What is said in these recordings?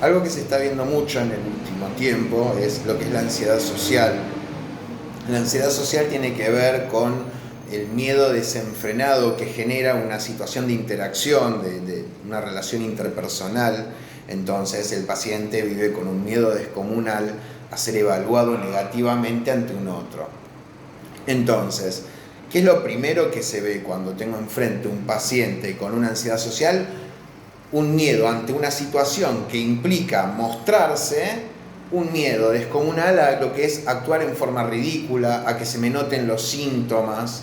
Algo que se está viendo mucho en el último tiempo es lo que es la ansiedad social. La ansiedad social tiene que ver con el miedo desenfrenado que genera una situación de interacción, de una relación interpersonal. Entonces el paciente vive con un miedo descomunal a ser evaluado negativamente ante un otro. Entonces, ¿qué es lo primero que se ve cuando tengo enfrente un paciente con una ansiedad social? Un miedo ante una situación que implica mostrarse, un miedo descomunal a lo que es actuar en forma ridícula, a que se me noten los síntomas,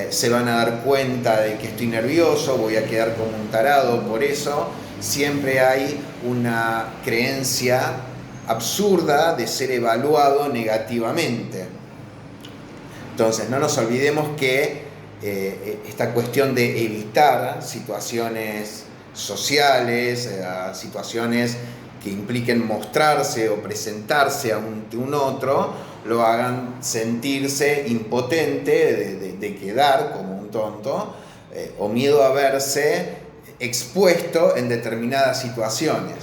se van a dar cuenta de que estoy nervioso, voy a quedar como un tarado. Por eso siempre hay una creencia absurda de ser evaluado negativamente. Entonces no nos olvidemos que esta cuestión de evitar situaciones sociales, situaciones que impliquen mostrarse o presentarse ante un otro, lo hagan sentirse impotente de quedar como un tonto, o miedo a verse expuesto en determinadas situaciones.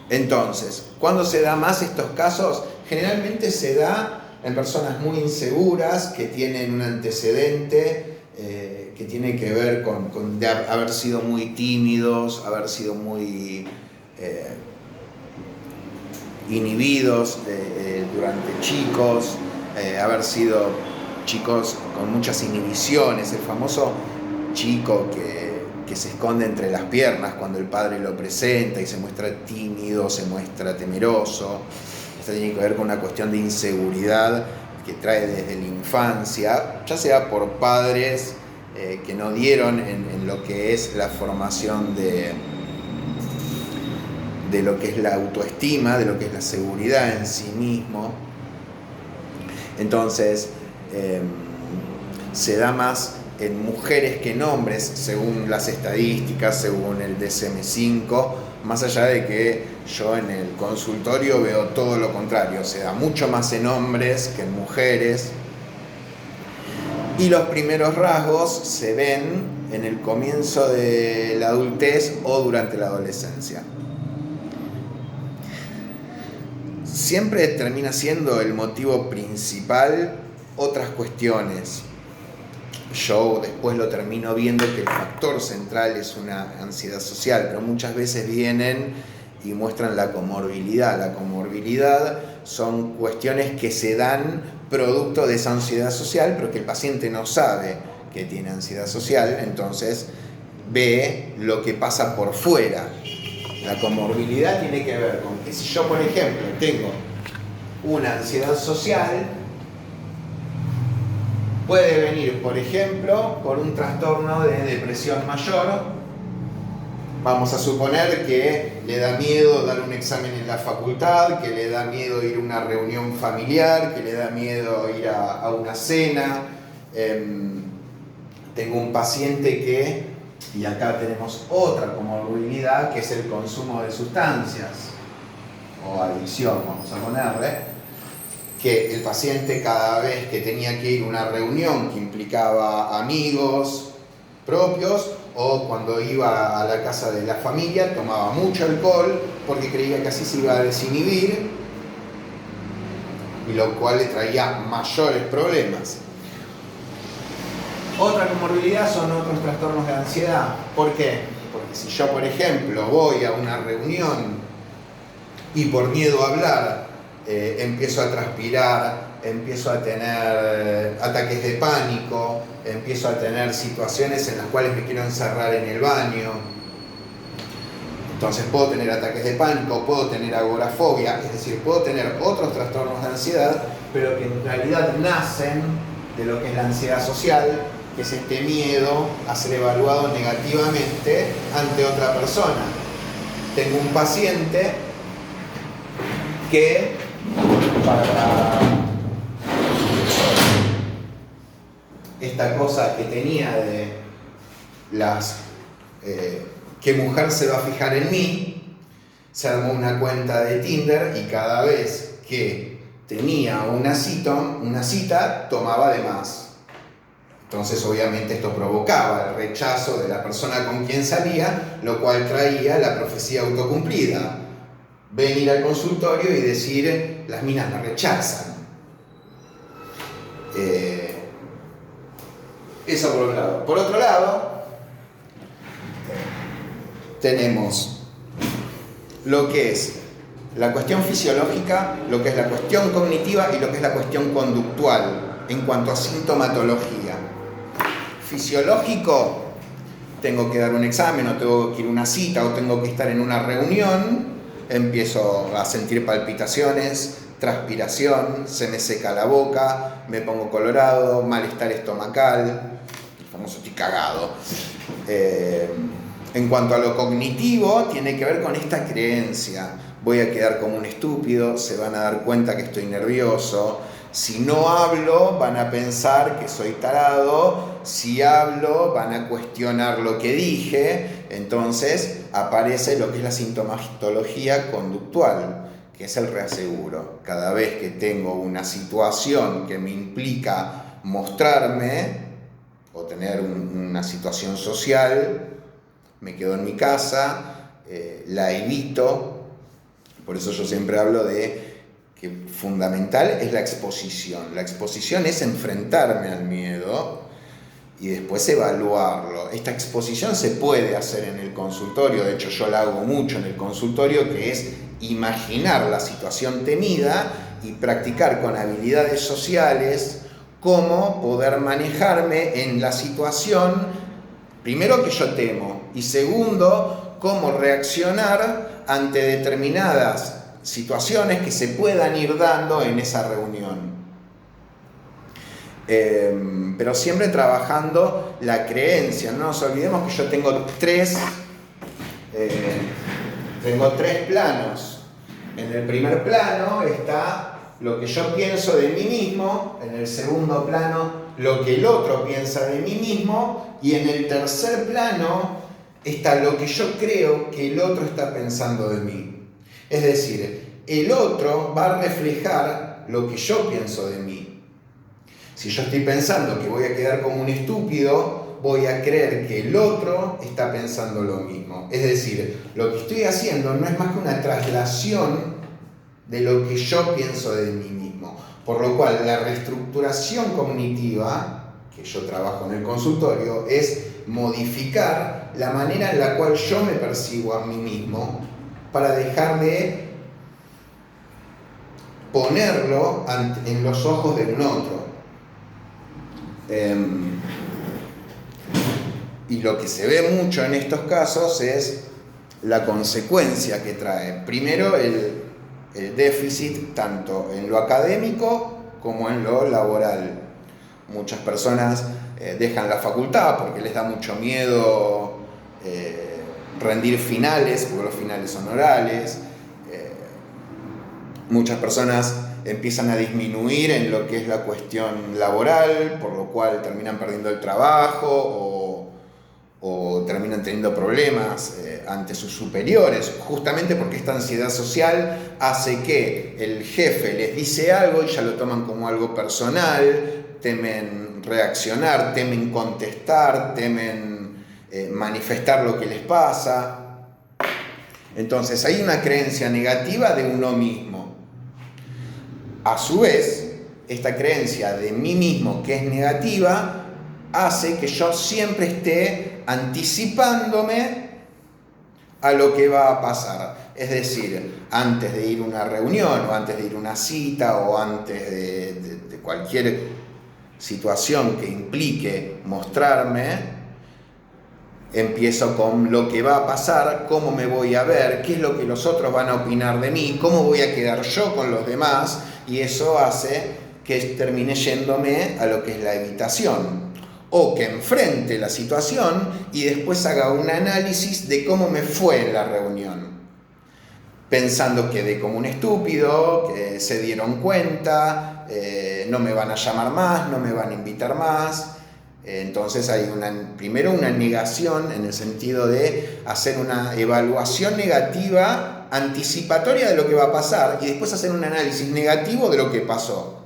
Entonces, ¿cuándo se da más estos casos? Generalmente se da en personas muy inseguras que tienen un antecedente que tiene que ver con haber sido muy tímidos, haber sido muy inhibidos durante chicos, haber sido chicos con muchas inhibiciones, el famoso chico que se esconde entre las piernas cuando el padre lo presenta y se muestra tímido, se muestra temeroso. Esto tiene que ver con una cuestión de inseguridad que trae desde la infancia, ya sea por padres que no dieron en lo que es la formación de lo que es la autoestima, de lo que es la seguridad en sí mismo. Entonces, se da más en mujeres que en hombres, según las estadísticas, según el DSM-5, más allá de que yo en el consultorio veo todo lo contrario, se da mucho más en hombres que en mujeres. Y los primeros rasgos se ven en el comienzo de la adultez o durante la adolescencia. Siempre termina siendo el motivo principal otras cuestiones. Yo después lo termino viendo que el factor central es una ansiedad social, pero muchas veces vienen y muestran la comorbilidad. La comorbilidad son cuestiones que se dan producto de esa ansiedad social, pero que el paciente no sabe que tiene ansiedad social, entonces ve lo que pasa por fuera. La comorbilidad tiene que ver con que si yo, por ejemplo, tengo una ansiedad social, puede venir, por ejemplo, por un trastorno de depresión mayor. Vamos a suponer que le da miedo dar un examen en la facultad, que le da miedo ir a una reunión familiar, que le da miedo ir a una cena. Tengo un paciente que, y acá tenemos otra comorbilidad, que es el consumo de sustancias, o adicción, vamos a ponerle, que el paciente cada vez que tenía que ir a una reunión que implicaba amigos propios o cuando iba a la casa de la familia tomaba mucho alcohol porque creía que así se iba a desinhibir, y lo cual le traía mayores problemas. Otra comorbilidad son otros trastornos de ansiedad. ¿Por qué? Porque si yo, por ejemplo, voy a una reunión y por miedo a hablar empiezo a transpirar, empiezo a tener ataques de pánico, empiezo a tener situaciones en las cuales me quiero encerrar en el baño. Entonces puedo tener ataques de pánico, puedo tener agorafobia, es decir, puedo tener otros trastornos de ansiedad, pero que en realidad nacen de lo que es la ansiedad social, que es este miedo a ser evaluado negativamente ante otra persona. Tengo un paciente que para esta cosa que tenía de las qué mujer se va a fijar en mí, se armó una cuenta de Tinder y cada vez que tenía una cita tomaba de más. Entonces, obviamente, esto provocaba el rechazo de la persona con quien salía, lo cual traía la profecía autocumplida. Venir al consultorio y decir, las minas me rechazan. Eso por un lado. Por otro lado, tenemos lo que es la cuestión fisiológica, lo que es la cuestión cognitiva y lo que es la cuestión conductual en cuanto a sintomatología. Fisiológico, tengo que dar un examen o tengo que ir a una cita o tengo que estar en una reunión, empiezo a sentir palpitaciones, transpiración, se me seca la boca, me pongo colorado, malestar estomacal, el famoso estoy cagado. En cuanto a lo cognitivo, tiene que ver con esta creencia. Voy a quedar como un estúpido, se van a dar cuenta que estoy nervioso. Si no hablo, van a pensar que soy tarado. Si hablo, van a cuestionar lo que dije. Entonces aparece lo que es la sintomatología conductual, que es el reaseguro. Cada vez que tengo una situación que me implica mostrarme o tener una situación social, me quedo en mi casa, la evito. Por eso yo siempre hablo de que fundamental es la exposición. La exposición es enfrentarme al miedo y después evaluarlo. Esta exposición se puede hacer en el consultorio, de hecho yo la hago mucho en el consultorio, que es imaginar la situación temida y practicar con habilidades sociales cómo poder manejarme en la situación, primero que yo temo, y segundo, cómo reaccionar ante determinadas situaciones que se puedan ir dando en esa reunión. Pero siempre trabajando la creencia. No nos olvidemos que yo tengo tres planos. En el primer plano está lo que yo pienso de mí mismo, en el segundo plano lo que el otro piensa de mí mismo, y en el tercer plano está lo que yo creo que el otro está pensando de mí. Es decir, el otro va a reflejar lo que yo pienso de mí. Si yo estoy pensando que voy a quedar como un estúpido, voy a creer que el otro está pensando lo mismo. Es decir, lo que estoy haciendo no es más que una traslación de lo que yo pienso de mí mismo. Por lo cual, la reestructuración cognitiva, que yo trabajo en el consultorio, es modificar la manera en la cual yo me percibo a mí mismo para dejar de ponerlo en los ojos de un otro. Y lo que se ve mucho en estos casos es la consecuencia que trae. Primero, el déficit tanto en lo académico como en lo laboral. Muchas personas dejan la facultad porque les da mucho miedo rendir finales, porque los finales son orales. Muchas personas empiezan a disminuir en lo que es la cuestión laboral, por lo cual terminan perdiendo el trabajo o terminan teniendo problemas ante sus superiores, justamente porque esta ansiedad social hace que el jefe les dice algo y ya lo toman como algo personal, temen reaccionar, temen contestar, temen manifestar lo que les pasa. Entonces hay una creencia negativa de uno mismo. A su vez, esta creencia de mí mismo que es negativa hace que yo siempre esté anticipándome a lo que va a pasar. Es decir, antes de ir a una reunión o antes de ir a una cita o antes de cualquier situación que implique mostrarme, empiezo con lo que va a pasar, cómo me voy a ver, qué es lo que los otros van a opinar de mí, cómo voy a quedar yo con los demás, y eso hace que termine yéndome a lo que es la evitación. O que enfrente la situación y después haga un análisis de cómo me fue en la reunión. Pensando que quedé como un estúpido, que se dieron cuenta, no me van a llamar más, no me van a invitar más. Entonces hay primero una negación en el sentido de hacer una evaluación negativa anticipatoria de lo que va a pasar y después hacer un análisis negativo de lo que pasó.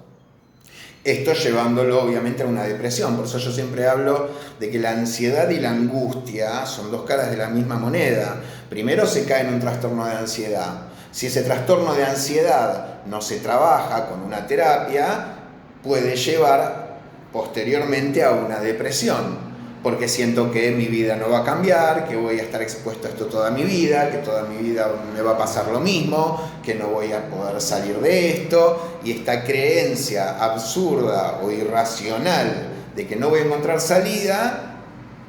Esto llevándolo obviamente a una depresión. Por eso yo siempre hablo de que la ansiedad y la angustia son dos caras de la misma moneda. Primero se cae en un trastorno de ansiedad. Si ese trastorno de ansiedad no se trabaja con una terapia, puede llevar posteriormente a una depresión, porque siento que mi vida no va a cambiar, que voy a estar expuesto a esto toda mi vida, que toda mi vida me va a pasar lo mismo, que no voy a poder salir de esto, y esta creencia absurda o irracional de que no voy a encontrar salida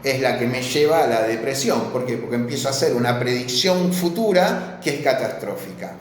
es la que me lleva a la depresión. ¿Por qué? Porque empiezo a hacer una predicción futura que es catastrófica.